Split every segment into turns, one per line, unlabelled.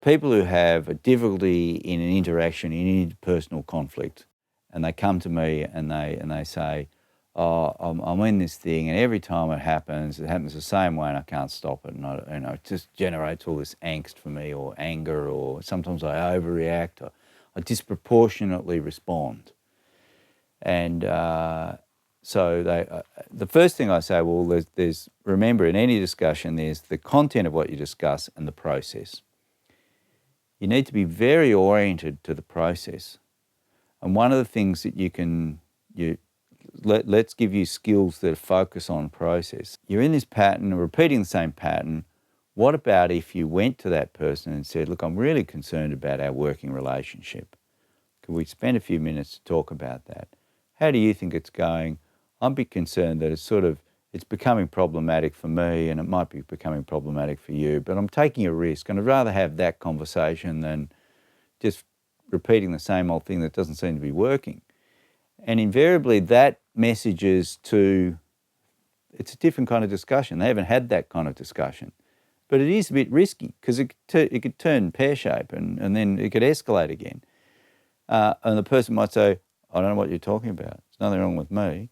people who have a difficulty in an interaction, in interpersonal conflict, and they come to me and they say, oh, I'm in this thing, and every time it happens the same way, and I can't stop it, and it just generates all this angst for me, or anger, or sometimes I overreact, or I disproportionately respond. And so the first thing I say, well, there's remember, in any discussion, there's the content of what you discuss and the process. You need to be very oriented to the process. And one of the things that let's give you skills that focus on process. You're in this pattern, repeating the same pattern. What about if you went to that person and said, look, I'm really concerned about our working relationship. Could we spend a few minutes to talk about that? How do you think it's going? I'm a bit concerned that it's becoming problematic for me, and it might be becoming problematic for you, but I'm taking a risk, and I'd rather have that conversation than just repeating the same old thing that doesn't seem to be working. And invariably that messages it's a different kind of discussion. They haven't had that kind of discussion. But it is a bit risky, because it could turn pear-shaped, and then it could escalate again. And the person might say, I don't know what you're talking about. There's nothing wrong with me.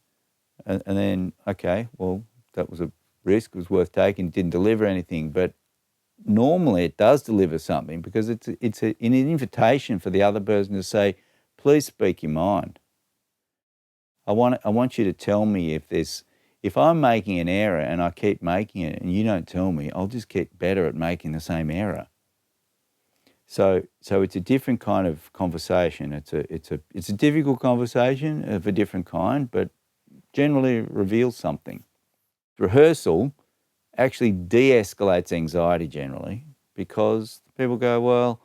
And then, okay, well, that was a risk. It was worth taking. It didn't deliver anything. But normally it does deliver something, because it's an invitation for the other person to say, please speak your mind. I want you to tell me if I'm making an error and I keep making it and you don't tell me, I'll just get better at making the same error. So it's a different kind of conversation. It's a difficult conversation of a different kind, but generally reveals something. Rehearsal actually de-escalates anxiety generally, because people go, well,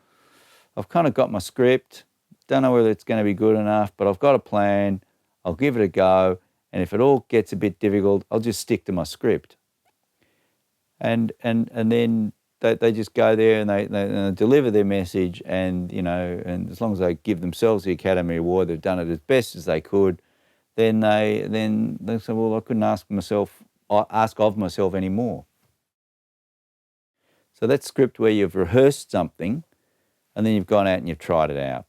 I've kind of got my script, don't know whether it's going to be good enough, but I've got a plan, I'll give it a go, and if it all gets a bit difficult, I'll just stick to my script. And then they just go there and they deliver their message, and and as long as they give themselves the Academy Award, they've done it as best as they could. Then they say, well, I couldn't ask of myself anymore. So that's script where you've rehearsed something, and then you've gone out and you've tried it out.